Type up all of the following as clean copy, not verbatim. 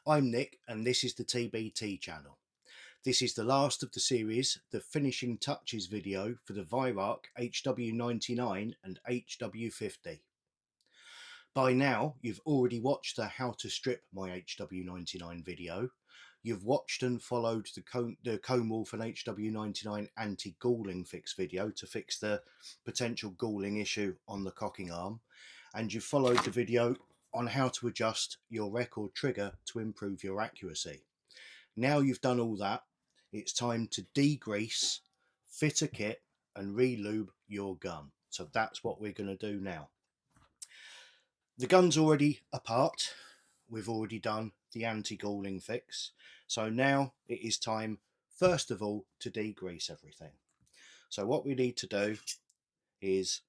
I'm Nick and this is the TbT channel. This is the last of the series, the finishing touches video for the Weihrauch HW99 and HW50. By now you've already watched the how to strip my HW99 video. You've watched and followed the Cone Wolf and HW99 anti-galling fix video to fix the potential galling issue on the cocking arm, and you've followed the video on how to adjust your record trigger to improve your accuracy. Now you've done all that, it's time to degrease, fit a kit and relube your gun. So that's what we're going to do now. The gun's already apart. We've already done the anti-galling fix. So now it is time, first of all, to degrease everything. So what we need to do is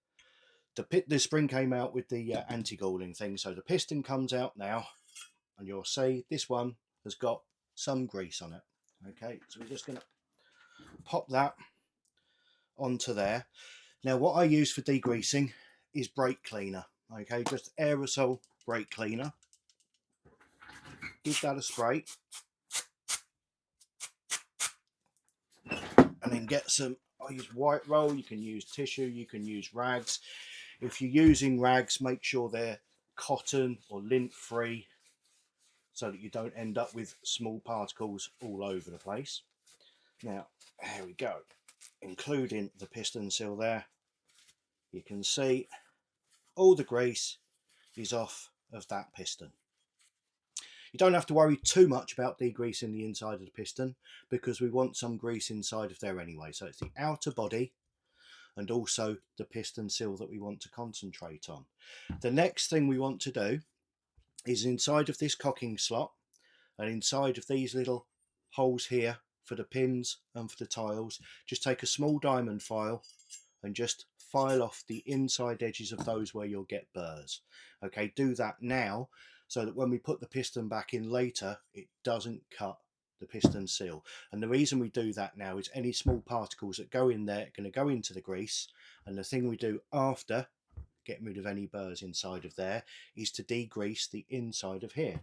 the spring came out with the anti-galling thing. So the piston comes out now, and you'll see this one has got some grease on it. Okay, so we're just going to pop that onto there. Now what I use for degreasing is brake cleaner. Okay, just aerosol brake cleaner. Give that a spray and then get some, I use Weihrauch, you can use tissue, you can use rags. If you're using rags, make sure they're cotton or lint free so that you don't end up with small particles all over the place. Now here we go, including the piston seal there. You can see all the grease is off of that piston. You don't have to worry too much about degreasing the inside of the piston because we want some grease inside of there anyway. So it's the outer body and also the piston seal that we want to concentrate on. The next thing we want to do is inside of this cocking slot and inside of these little holes here for the pins and for the tiles, just take a small diamond file and just file off the inside edges of those where you'll get burrs. Okay, do that now so that when we put the piston back in later, it doesn't cut the piston seal. And the reason we do that now is any small particles that go in there are going to go into the grease, and the thing we do after getting rid of any burrs inside of there is to degrease the inside of here.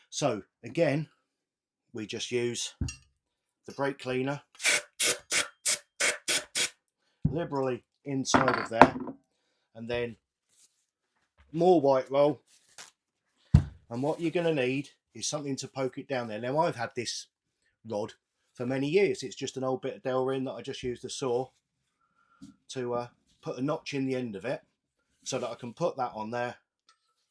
So again, we just use the brake cleaner liberally inside of there, and then more Weihrauch. And what you're going to need is something to poke it down there. Now I've had this rod for many years. It's just an old bit of Delrin that I just used a saw to put a notch in the end of it so that I can put that on there,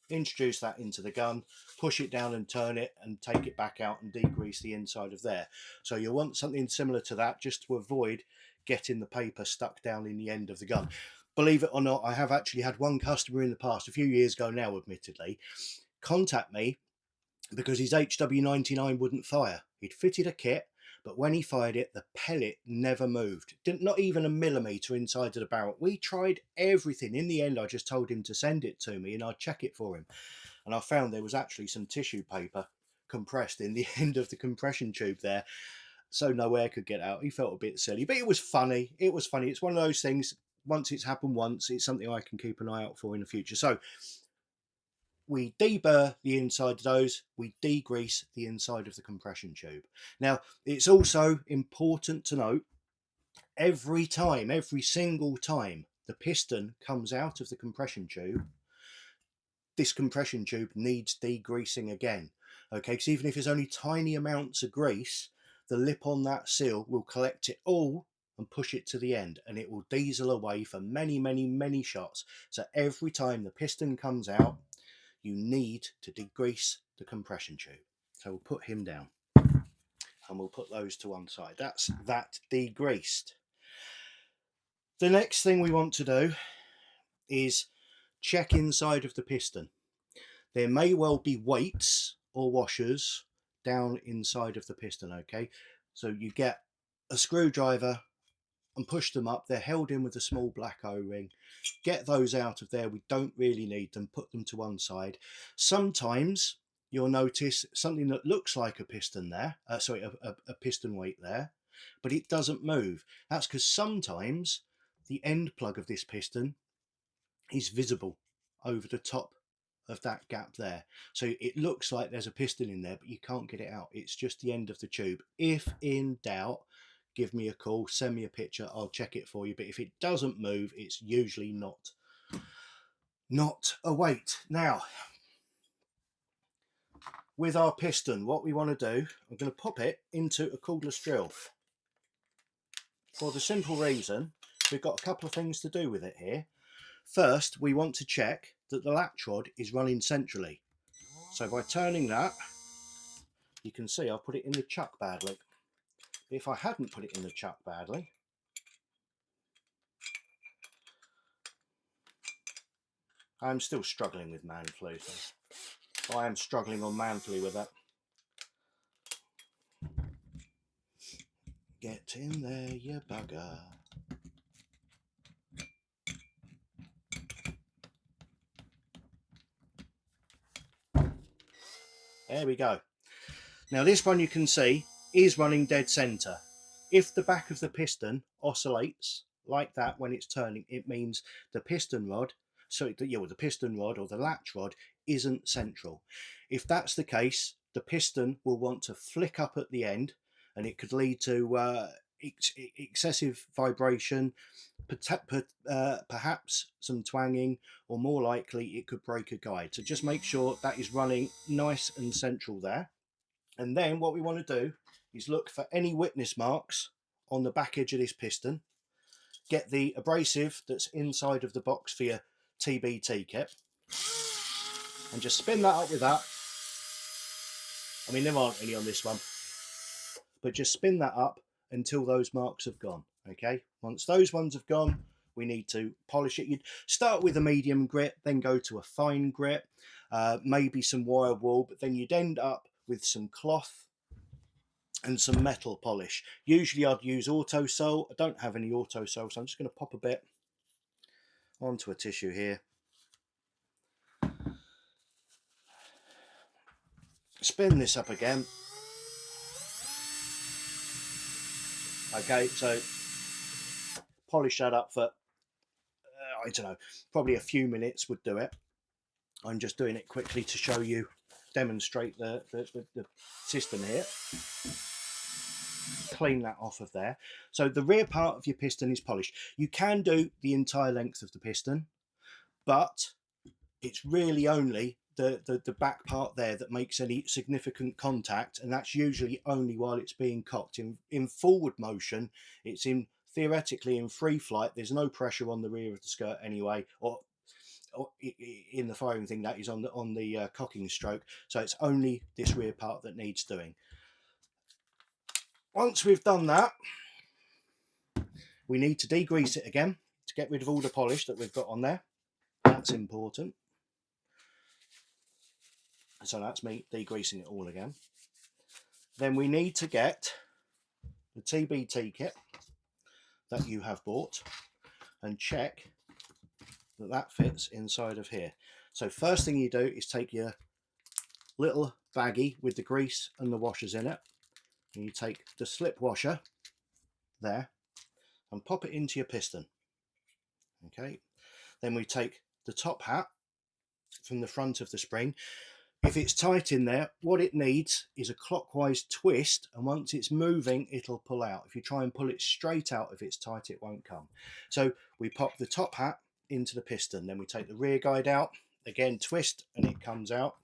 introduce that into the gun, push it down and turn it and take it back out and degrease the inside of there. So you want something similar to that just to avoid getting the paper stuck down in the end of the gun. Believe it or not, I have actually had one customer in the past, a few years ago now admittedly, contact me because his HW99 wouldn't fire. He'd fitted a kit, but when he fired it, the pellet never moved. Not even a millimetre inside of the barrel. We tried everything. In the end, I just told him to send it to me and I'd check it for him. And I found there was actually some tissue paper compressed in the end of the compression tube there, so no air could get out. He felt a bit silly, but it was funny. It was funny. It's one of those things, once it's happened once, it's something I can keep an eye out for in the future. So we deburr the inside of those, we degrease the inside of the compression tube. Now, it's also important to note, every single time the piston comes out of the compression tube, this compression tube needs degreasing again. Okay, because even if there's only tiny amounts of grease, the lip on that seal will collect it all and push it to the end, and it will diesel away for many shots. So every time the piston comes out, you need to degrease the compression tube. So we'll put him down and we'll put those to one side. That's that degreased. The next thing we want to do is check inside of the piston. There may well be weights or washers down inside of the piston. Okay, so you get a screwdriver and push them up. They're held in with a small black O-ring. Get those out of there. We don't really need them. Put them to one side. Sometimes you'll notice something that looks like a piston there, a piston weight there, but it doesn't move. That's because sometimes the end plug of this piston is visible over the top of that gap there. So it looks like there's a piston in there, but you can't get it out. It's just the end of the tube. If in doubt, give me a call, send me a picture, I'll check it for you. But if it doesn't move, it's usually not a weight. Now, with our piston, what we want to do, I'm going to pop it into a cordless drill. For the simple reason, we've got a couple of things to do with it here. First, we want to check that the latch rod is running centrally. So by turning that, you can see I've put it in the chuck badly. If I hadn't put it in the chuck badly, I'm still struggling with man flu. So I am struggling on man flu with that. Get in there, you bugger. There we go. Now this one you can see is running dead center. If the back of the piston oscillates like that when it's turning, it means the piston rod, the piston rod or the latch rod isn't central. If that's the case, the piston will want to flick up at the end, and it could lead to excessive vibration, perhaps some twanging, or more likely it could break a guide. So just make sure that is running nice and central there. And then what we want to do is look for any witness marks on the back edge of this piston. Get the abrasive that's inside of the box for your TbT kit and just spin that up with that. I mean, there aren't any on this one, but just spin that up until those marks have gone. Okay, once those ones have gone, we need to polish it. You'd start with a medium grit, then go to a fine grit, maybe some wire wool, but then you'd end up with some cloth and some metal polish. Usually I'd use Autosol. I don't have any Autosol, so I'm just going to pop a bit onto a tissue here. Spin this up again. Okay, so polish that up for, I don't know, probably a few minutes would do it. I'm just doing it quickly to show you, demonstrate the system here. Clean that off of there. So the rear part of your piston is polished. You can do the entire length of the piston, but it's really only the back part there that makes any significant contact, and that's usually only while it's being cocked. In forward motion, it's theoretically in free flight. There's no pressure on the rear of the skirt anyway, or in the firing thing, that is on the cocking stroke. So it's only this rear part that needs doing. Once we've done that, we need to degrease it again to get rid of all the polish that we've got on there. That's important. So that's me degreasing it all again. Then we need to get the TbT kit that you have bought and check that that fits inside of here. So first thing you do is take your little baggie with the grease and the washers in it, and you take the slip washer there and pop it into your piston. Okay, then we take the top hat from the front of the spring. If it's tight in there, what it needs is a clockwise twist, and once it's moving, it'll pull out. If you try and pull it straight out, if it's tight, it won't come. So we pop the top hat into the piston, then we take the rear guide out, again twist, and it comes out.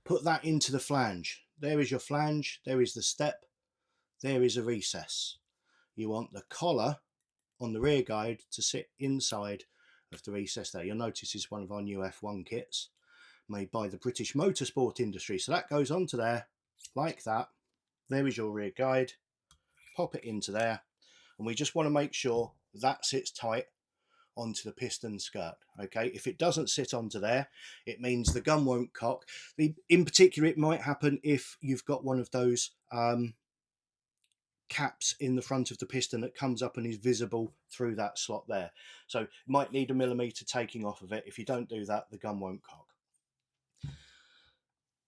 Put that into the flange. There is your flange, there is the step, there is a recess. You want the collar on the rear guide to sit inside of the recess there. You'll notice it's one of our new F1 kits made by the British motorsport industry. So that goes onto there like that. There is your rear guide. Pop it into there, and we just want to make sure that sits tight onto the piston skirt. Okay, if it doesn't sit onto there, it means the gun won't cock. In particular, it might happen if you've got one of those caps in the front of the piston that comes up and is visible through that slot there. So it might need a millimeter taking off of it. If you don't do that, the gun won't cock.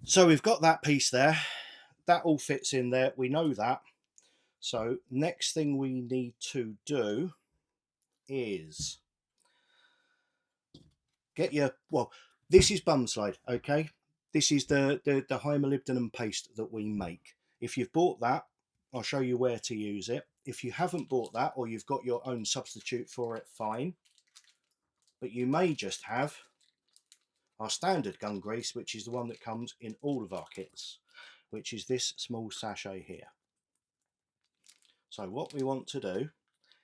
So we've got that piece there. That all fits in there. We know that. So next thing we need to do is get your, well, This is bum slide, okay? This is the high molybdenum paste that we make. If you've bought that, I'll show you where to use it. If you haven't bought that, or you've got your own substitute for it, fine. But you may just have our standard gun grease, which is the one that comes in all of our kits, which is this small sachet here. So what we want to do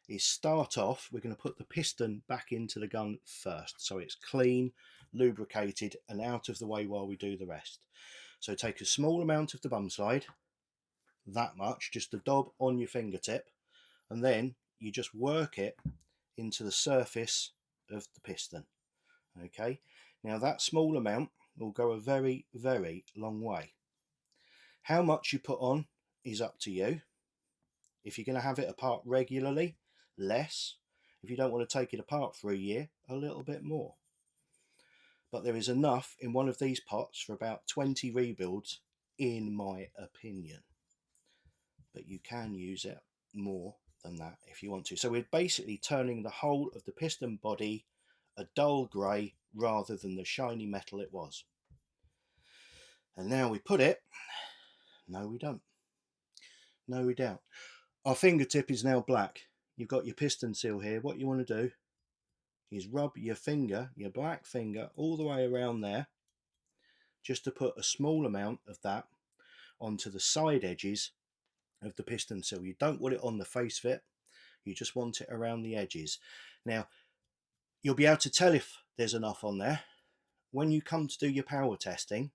is start off, we're going to put the piston back into the gun first, so it's clean, lubricated and out of the way while we do the rest. So take a small amount of the bum slide, that much, just a dob on your fingertip, and then you just work it into the surface of the piston. Okay, now that small amount will go a very, very long way. How much you put on is up to you. If you're going to have it apart regularly, less. If you don't want to take it apart for a year, a little bit more. But there is enough in one of these pots for about 20 rebuilds, in my opinion. But you can use it more than that if you want to. So we're basically turning the whole of the piston body a dull grey rather than the shiny metal it was. And now we put it, no we don't. No we don't. Our fingertip is now black. You've got your piston seal here. What you want to do is rub your finger, your black finger, all the way around there, just to put a small amount of that onto the side edges of the piston seal. You don't want it on the face of it, you just want it around the edges. Now, you'll be able to tell if there's enough on there when you come to do your power testing.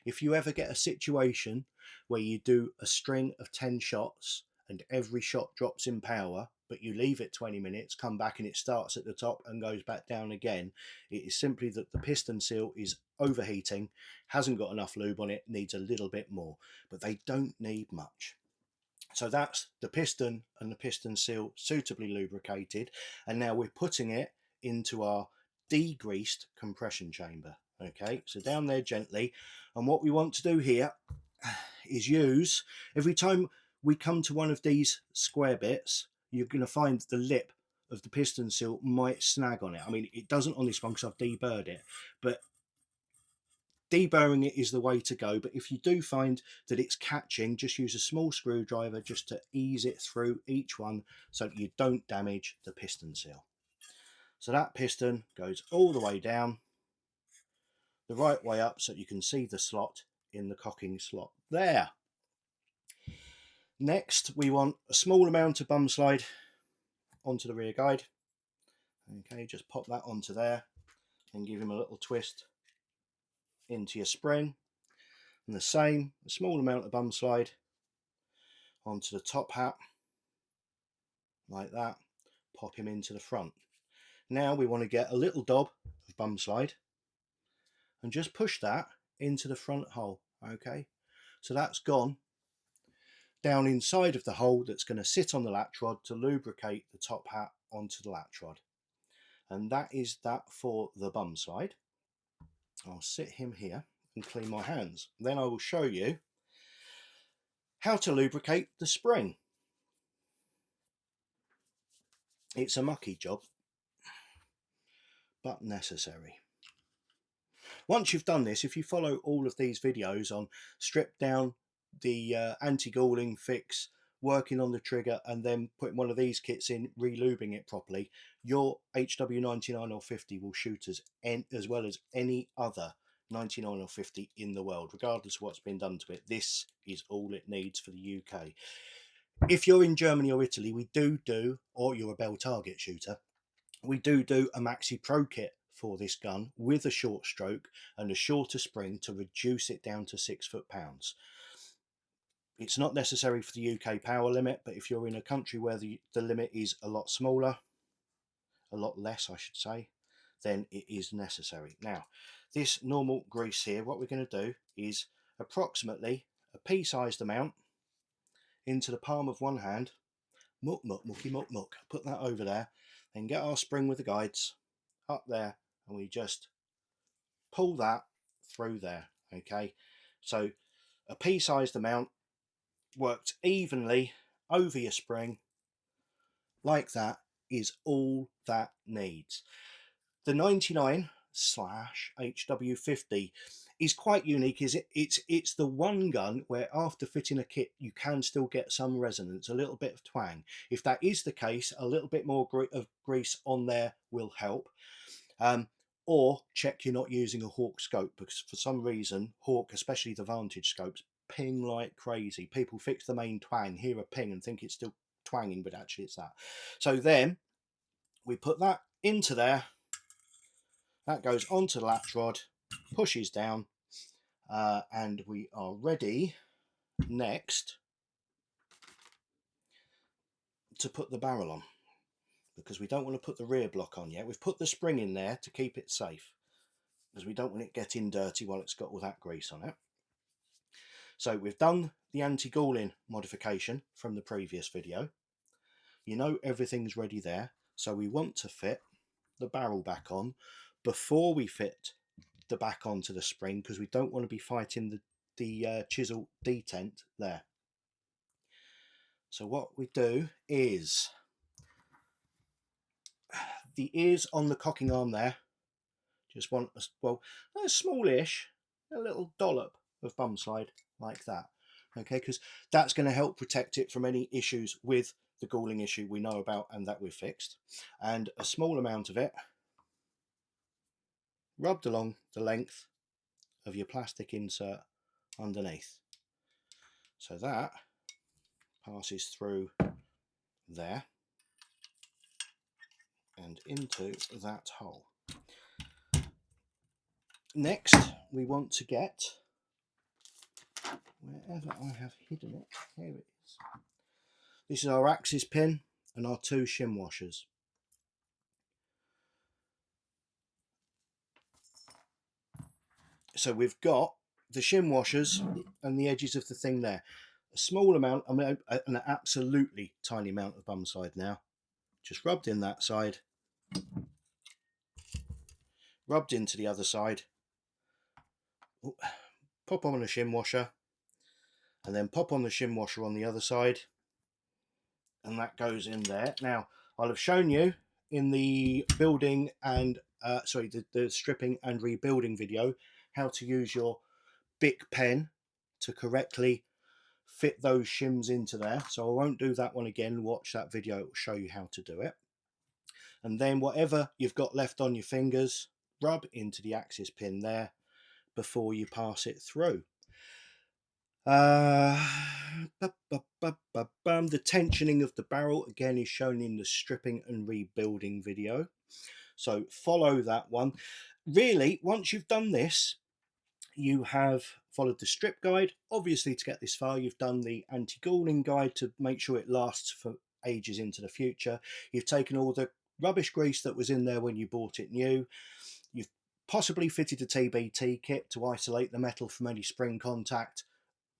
If you ever get a situation where you do a string of 10 shots and every shot drops in power, but you leave it 20 minutes, come back and it starts at the top and goes back down again, it is simply that the piston seal is overheating, hasn't got enough lube on it, needs a little bit more, but they don't need much. So that's the piston and the piston seal suitably lubricated, and now we're putting it into our degreased compression chamber. Okay, so down there gently, and what we want to do here is use, every time we come to one of these square bits, you're going to find the lip of the piston seal might snag on it. I mean, it doesn't on this one because I've deburred it, but deburring it is the way to go. But if you do find that it's catching, just use a small screwdriver just to ease it through each one so that you don't damage the piston seal. So that piston goes all the way down, the right way up, so you can see the slot in the cocking slot there. Next, we want a small amount of bum slide onto the rear guide. Okay, just pop that onto there and give him a little twist into your spring. And the same, a small amount of bum slide onto the top hat, like that. Pop him into the front. Now we want to get a little dob of bum slide and just push that into the front hole. Okay, so that's gone down inside of the hole that's going to sit on the latch rod to lubricate the top hat onto the latch rod. And that is that for the bum slide. I'll sit him here and clean my hands. Then I will show you how to lubricate the spring. It's a mucky job, but necessary. Once you've done this, if you follow all of these videos on strip down, the anti-galling fix, working on the trigger, and then putting one of these kits in, relubing it properly, your HW99 or 50 will shoot as well as any other 99 or 50 in the world, regardless of what's been done to it. This is all it needs for the UK. If you're in Germany or Italy, we do, or you're a Bell target shooter, we do a Maxi Pro kit for this gun with a short stroke and a shorter spring to reduce it down to 6 foot-pounds. It's not necessary for the UK power limit, but if you're in a country where the limit is a lot smaller, a lot less I should say, then it is necessary. Now, this normal grease here, what we're going to do is approximately a pea-sized amount into the palm of one hand, mucky muck, put that over there, then get our spring with the guides up there, and we just pull that through there. Okay, so a pea-sized amount worked evenly over your spring like that is all that needs. The 99 HW50 is quite unique. It's the one gun where after fitting a kit you can still get some resonance, a little bit of twang. If that is the case, a little bit more of grease on there will help. Or check you're not using a Hawk scope, because for some reason Hawk, especially the Vantage scopes, ping like crazy. People fix the main twang, hear a ping and think it's still twanging, but actually it's that. So then we put that into there, that goes onto the latch rod, pushes down, and we are ready next to put the barrel on, because we don't want to put the rear block on yet. We've put the spring in there to keep it safe, because we don't want it getting dirty while it's got all that grease on it. So we've done the anti-galling modification from the previous video. You know everything's ready there. So we want to fit the barrel back on before we fit the back onto the spring, because we don't want to be fighting the chisel detent there. So what we do is the ears on the cocking arm there, just want a smallish, a little dollop of bum slide like that, okay, because that's going to help protect it from any issues with the galling issue we know about and that we've fixed. And a small amount of it rubbed along the length of your plastic insert underneath, so that passes through there and into that hole. Next we want to get, wherever I have hidden it, here it is. This is our axis pin and our 2 shim washers. So we've got the shim washers and the edges of the thing there. A small amount, I mean an absolutely tiny amount of bum slide now. Just rubbed in that side, rubbed into the other side, pop on a shim washer, and then pop on the shim washer on the other side, and that goes in there. Now I'll have shown you in the building and the stripping and rebuilding video how to use your Bic pen to correctly fit those shims into there, so I won't do that one again. Watch that video, it will show you how to do it. And then whatever you've got left on your fingers, rub into the axis pin there before you pass it through. The tensioning of the barrel again is shown in the stripping and rebuilding video, so follow that one. Really, once you've done this, you have followed the strip guide. Obviously, to get this far, you've done the anti-galling guide to make sure it lasts for ages into the future. You've taken all the rubbish grease that was in there when you bought it new. You've possibly fitted a TbT kit to isolate the metal from any spring contact,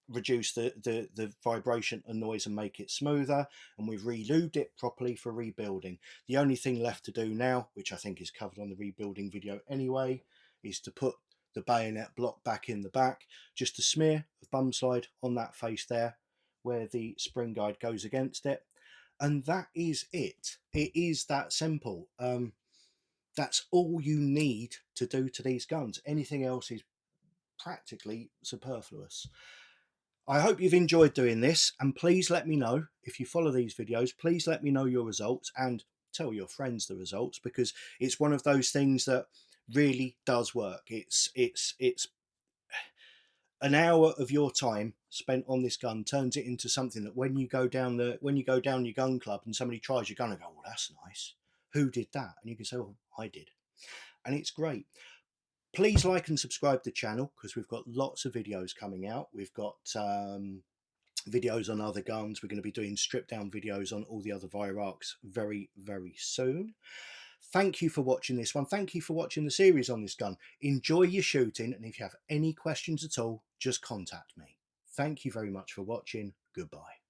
reduce the vibration and noise and make it smoother, and we've relubed it properly for rebuilding. The only thing left to do now, which I think is covered on the rebuilding video anyway, is to put the bayonet block back in the back, just a smear of bum slide on that face there where the spring guide goes against it, and that is it. It is that simple. That's all you need to do to these guns. Anything else is practically superfluous. I hope you've enjoyed doing this, and please let me know if you follow these videos. Please let me know your results and tell your friends the results, because it's one of those things that really does work. It's an hour of your time spent on this gun turns it into something that when you go down your gun club and somebody tries your gun and go, "Oh, that's nice. Who did that?" And you can say, "Oh, I did." And it's great. Please like and subscribe to the channel, because we've got lots of videos coming out. We've got videos on other guns. We're going to be doing strip down videos on all the other Weihrauchs very, very soon. Thank you for watching this one. Thank you for watching the series on this gun. Enjoy your shooting, and if you have any questions at all, just contact me. Thank you very much for watching. Goodbye.